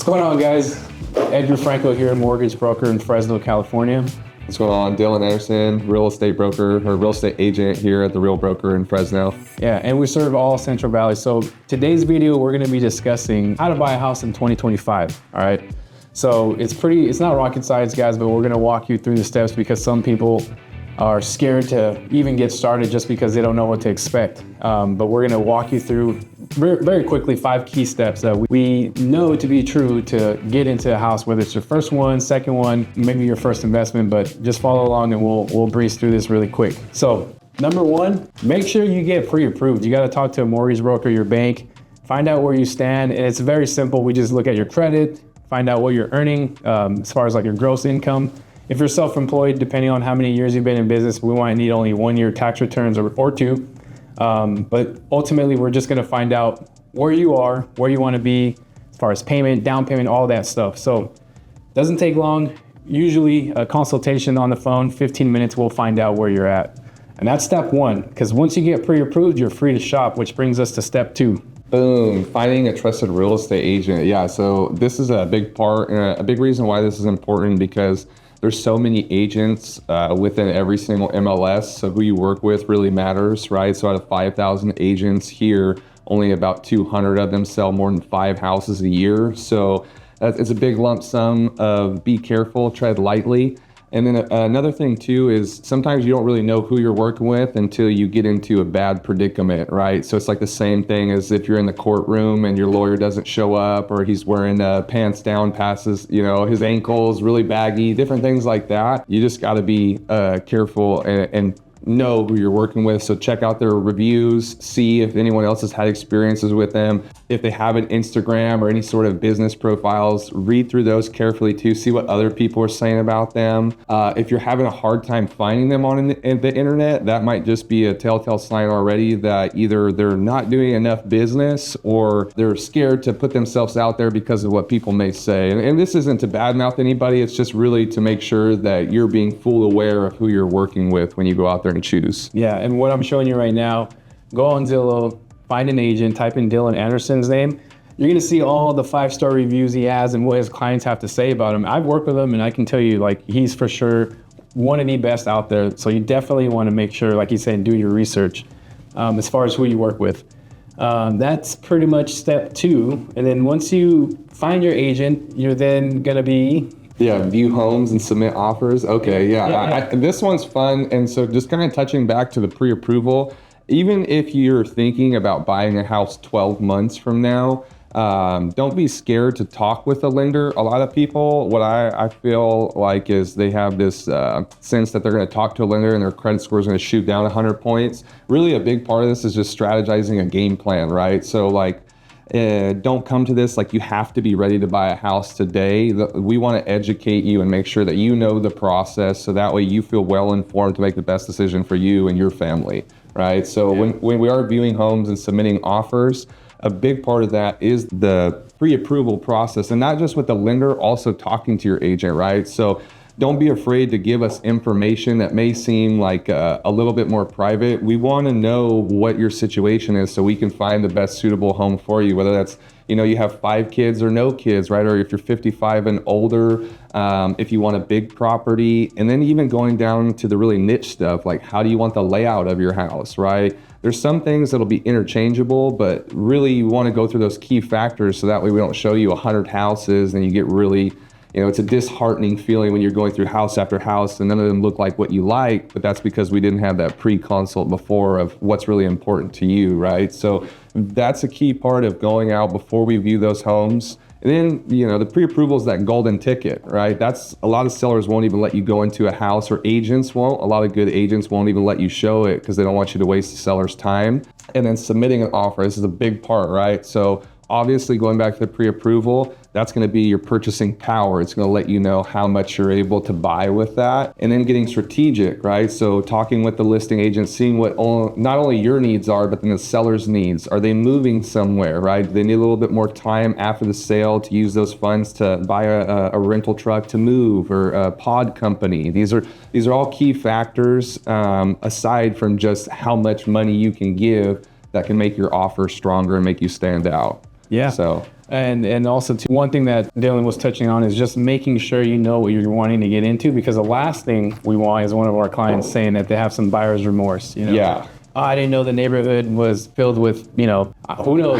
going on, guys? Edgar Franco here, mortgage broker in Fresno, California. What's going on? Dylan Anderson, real estate broker or real estate agent here at the Real Broker in Fresno. Yeah, and we serve all Central Valley. So today's video, we're gonna be discussing how to buy a house in 2025, all right? So it's not rocket science, guys, but we're gonna walk you through the steps because some people are scared to even get started just because they don't know what to expect. But we're gonna walk you through very quickly 5 key steps that we know to be true to get into a house, whether it's your first one, second one, maybe your first investment, but just follow along and we'll breeze through this really quick. So number 1, make sure you get pre-approved. You gotta talk to a mortgage broker, your bank, find out where you stand. And it's very simple. We just look at your credit, find out what you're earning as far as like your gross income. If you're self-employed, depending on how many years you've been in business, we might need only 1 year tax returns or 2. But ultimately, we're just gonna find out where you are, where you wanna be, as far as payment, down payment, all that stuff. So doesn't take long. Usually a consultation on the phone, 15 minutes, we'll find out where you're at. And that's step 1, because once you get pre-approved, you're free to shop, which brings us to step 2. Boom, finding a trusted real estate agent. Yeah, so this is a big part, and a big reason why this is important because there's so many agents within every single MLS, so who you work with really matters, right? So out of 5,000 agents here, only about 200 of them sell more than 5 houses a year. So it's a big lump sum of be careful, tread lightly. And then another thing too is sometimes you don't really know who you're working with until you get into a bad predicament, right? So it's like the same thing as if you're in the courtroom and your lawyer doesn't show up, or he's wearing pants down past his, his ankles, really baggy, different things like that. You just got to be careful and know who you're working with. So check out their reviews, see if anyone else has had experiences with them. If they have an Instagram or any sort of business profiles, read through those carefully too, see what other people are saying about them. If you're having a hard time finding them on the internet, that might just be a telltale sign already that either they're not doing enough business or they're scared to put themselves out there because of what people may say. And this isn't to badmouth anybody, it's just really to make sure that you're being fully aware of who you're working with when you go out there and choose. Yeah, and what I'm showing you right now, go on Zillow, find an agent, type in Dylan Anderson's name. You're gonna see all the 5-star reviews he has and what his clients have to say about him. I've worked with him and I can tell you, like, he's for sure one of the best out there. So you definitely wanna make sure, like you said, do your research as far as who you work with. That's pretty much step 2. And then once you find your agent, you're then gonna be view homes and submit offers. Okay, this one's fun. And so just kind of touching back to the pre-approval, even if you're thinking about buying a house 12 months from now, don't be scared to talk with a lender. A lot of people, what I feel like is they have this sense that they're going to talk to a lender and their credit score is going to shoot down 100 points. Really a big part of this is just strategizing a game plan, right? So like, don't come to this like you have to be ready to buy a house today. We want to educate you and make sure that you know the process so that way you feel well informed to make the best decision for you and your family, right? So when we are viewing homes and submitting offers, a big part of that is the pre-approval process, and not just with the lender, also talking to your agent, right? So don't be afraid to give us information that may seem like a little bit more private. We want to know what your situation is so we can find the best suitable home for you, whether that's, you have 5 kids or no kids, right? Or if you're 55 and older, if you want a big property, and then even going down to the really niche stuff, like how do you want the layout of your house, right? There's some things that'll be interchangeable, but really you want to go through those key factors so that way we don't show you 100 houses and you get really, it's a disheartening feeling when you're going through house after house and none of them look like what you like, but that's because we didn't have that pre-consult before of what's really important to you, right? So that's a key part of going out before we view those homes. And then, the pre-approval is that golden ticket, right? That's a lot of sellers won't even let you go into a house, or agents won't. A lot of good agents won't even let you show it because they don't want you to waste the seller's time. And then submitting an offer, this is a big part, right? So obviously going back to the pre-approval, that's going to be your purchasing power. It's going to let you know how much you're able to buy with that. And then getting strategic, right? So talking with the listing agent, seeing what not only your needs are, but then the seller's needs. Are they moving somewhere, right? Do they need a little bit more time after the sale to use those funds to buy a rental truck to move, or a pod company? These are all key factors aside from just how much money you can give that can make your offer stronger and make you stand out. Yeah. So And also too, one thing that Dylan was touching on is just making sure you know what you're wanting to get into, because the last thing we want is one of our clients saying that they have some buyer's remorse. Yeah. Oh, I didn't know the neighborhood was filled with, who knows,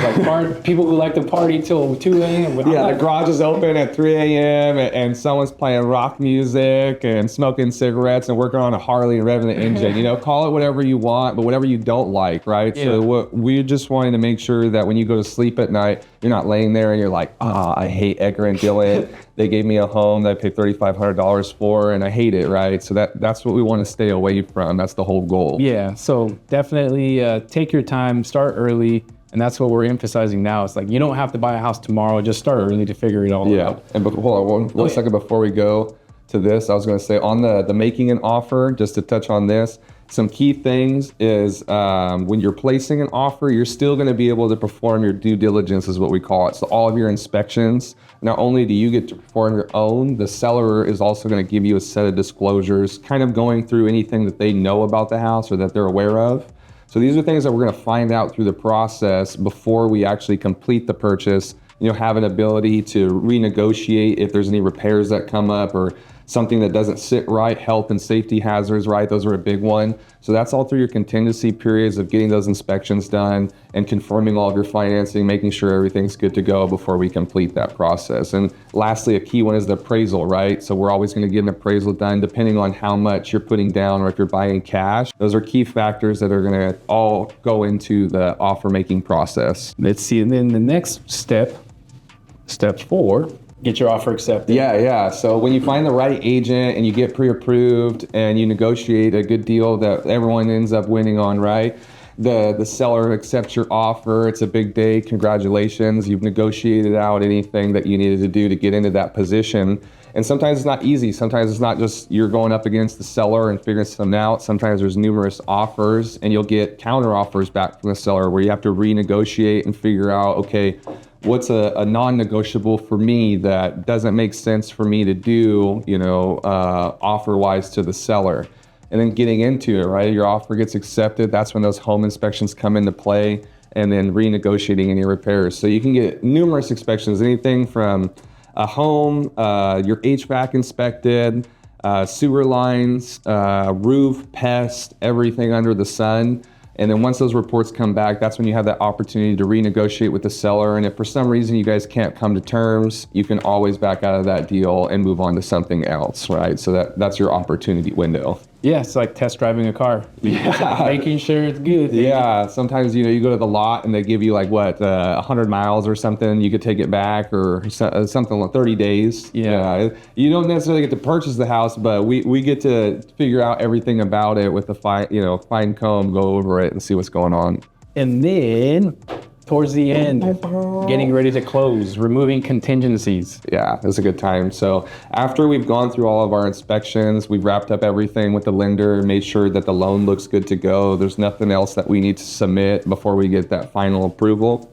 like people who like to party till 2 a.m. Yeah, the garage is open at 3 a.m. and someone's playing rock music and smoking cigarettes and working on a Harley and revving the engine. Call it whatever you want, but whatever you don't like, right? Yeah. So what we're just wanting to make sure that when you go to sleep at night, you're not laying there and you're like, I hate Edgar and Dylan. They gave me a home that I paid $3,500 for, and I hate it, right? So that's what we want to stay away from. That's the whole goal. Yeah, so definitely take your time, start early, and that's what we're emphasizing now. It's like you don't have to buy a house tomorrow, just start early to figure it all out. And hold on one second before we go to this. I was going to say on the making an offer, just to touch on this, some key things is when you're placing an offer, you're still going to be able to perform your due diligence, is what we call it. So all of your inspections, not only do you get to perform your own, the seller is also going to give you a set of disclosures, kind of going through anything that they know about the house or that they're aware of. So these are things that we're going to find out through the process before we actually complete the purchase. Have an ability to renegotiate if there's any repairs that come up or something that doesn't sit right, health and safety hazards, right? Those are a big one. So that's all through your contingency periods of getting those inspections done and confirming all of your financing, making sure everything's good to go before we complete that process. And lastly, a key one is the appraisal, right? So we're always going to get an appraisal done depending on how much you're putting down or if you're buying cash. Those are key factors that are going to all go into the offer making process. Let's see, and then the next step 4, get your offer accepted. Yeah. So when you find the right agent and you get pre-approved and you negotiate a good deal that everyone ends up winning on, right? The seller accepts your offer. It's a big day. Congratulations. You've negotiated out anything that you needed to do to get into that position. And sometimes it's not easy. Sometimes it's not just you're going up against the seller and figuring something out. Sometimes there's numerous offers and you'll get counter offers back from the seller where you have to renegotiate and figure out, okay, what's a non-negotiable for me that doesn't make sense for me to do, offer-wise to the seller. And then getting into it, right? Your offer gets accepted. That's when those home inspections come into play, and then renegotiating any repairs. So you can get numerous inspections, anything from a home, your HVAC inspected, sewer lines, roof, pest, everything under the sun. And then once those reports come back, that's when you have that opportunity to renegotiate with the seller. And if for some reason you guys can't come to terms, you can always back out of that deal and move on to something else, right? So that's your opportunity window. Yeah, it's like test driving a car. Yeah. Making sure it's good. Yeah, sometimes, you go to the lot and they give you 100 miles or something. You could take it back or something like 30 days. Yeah. You don't necessarily get to purchase the house, but we get to figure out everything about it with a fine comb, go over it and see what's going on. And then towards the end, getting ready to close, removing contingencies. Yeah, it's a good time. So after we've gone through all of our inspections, we've wrapped up everything with the lender, made sure that the loan looks good to go. There's nothing else that we need to submit before we get that final approval.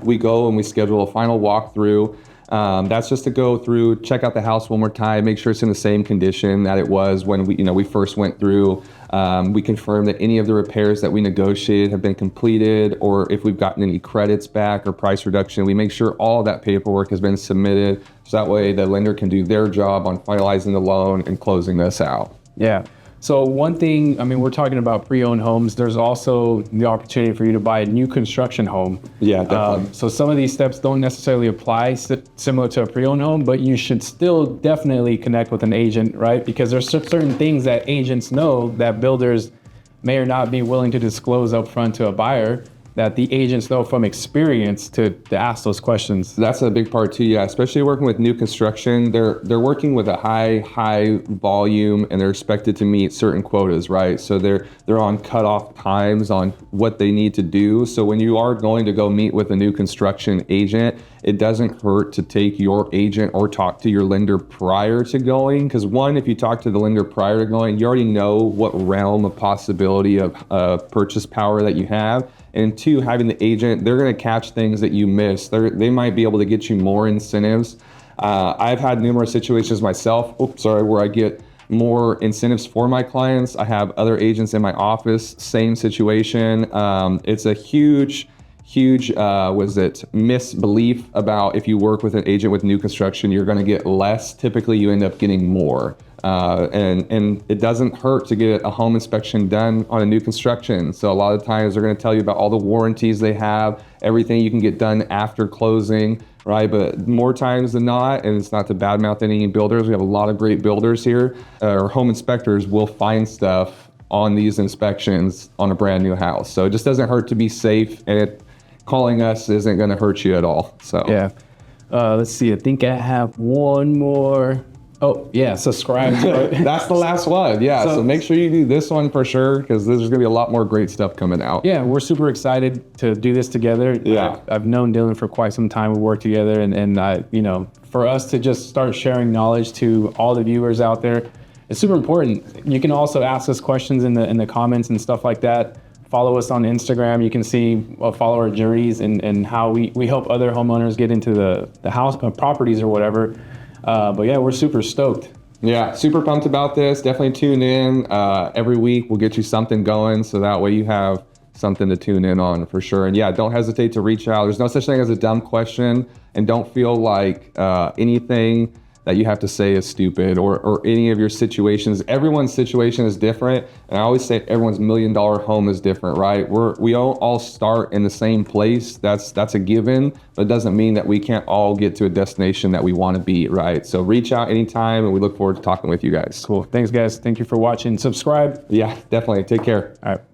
We go and we schedule a final walkthrough. That's just to go through, check out the house one more time, make sure it's in the same condition that it was when we first went through. We confirm that any of the repairs that we negotiated have been completed, or if we've gotten any credits back or price reduction, we make sure all that paperwork has been submitted. So that way the lender can do their job on finalizing the loan and closing this out. Yeah. So one thing, we're talking about pre-owned homes. There's also the opportunity for you to buy a new construction home. Yeah, definitely. So some of these steps don't necessarily apply similar to a pre-owned home, but you should still definitely connect with an agent, right? Because there's certain things that agents know that builders may or not be willing to disclose up front to a buyer, that the agents know from experience to ask those questions. That's a big part too, yeah. Especially working with new construction, they're working with a high volume, and they're expected to meet certain quotas, right? So they're on cutoff times on what they need to do. So when you are going to go meet with a new construction agent, it doesn't hurt to take your agent or talk to your lender prior to going. Because one, if you talk to the lender prior to going, you already know what realm of possibility of purchase power that you have. And two, having the agent, they're going to catch things that you miss. They might be able to get you more incentives. I've had numerous situations myself, where I get more incentives for my clients. I have other agents in my office, same situation. It's a huge huge misbelief about if you work with an agent with new construction, you're going to get less. Typically, you end up getting more. And it doesn't hurt to get a home inspection done on a new construction. So a lot of times they're going to tell you about all the warranties they have, everything you can get done after closing, right? But more times than not, and it's not to badmouth any builders, we have a lot of great builders here, or home inspectors will find stuff on these inspections on a brand new house. So it just doesn't hurt to be safe, and calling us isn't going to hurt you at all. So yeah. Let's see. I think I have one more. Oh, yeah, subscribe. That's the last one. Yeah, so make sure you do this one for sure, because there's going to be a lot more great stuff coming out. Yeah, we're super excited to do this together. Yeah. I've known Dylan for quite some time. We work together, and I, for us to just start sharing knowledge to all the viewers out there, it's super important. You can also ask us questions in the comments and stuff like that. Follow us on Instagram. You can see, follow our journeys and how we help other homeowners get into the house properties or whatever. But yeah, we're super stoked. Yeah, super pumped about this. Definitely tune in. Every week we'll get you something going, so that way you have something to tune in on for sure. And yeah, don't hesitate to reach out. There's no such thing as a dumb question, and don't feel like anything that you have to say is stupid or any of your situations. Everyone's situation is different. And I always say everyone's $1 million home is different, right? We don't all start in the same place. That's a given, but it doesn't mean that we can't all get to a destination that we want to be, right? So reach out anytime, and we look forward to talking with you guys. Cool. Thanks, guys. Thank you for watching. Subscribe. Yeah, definitely. Take care. All right.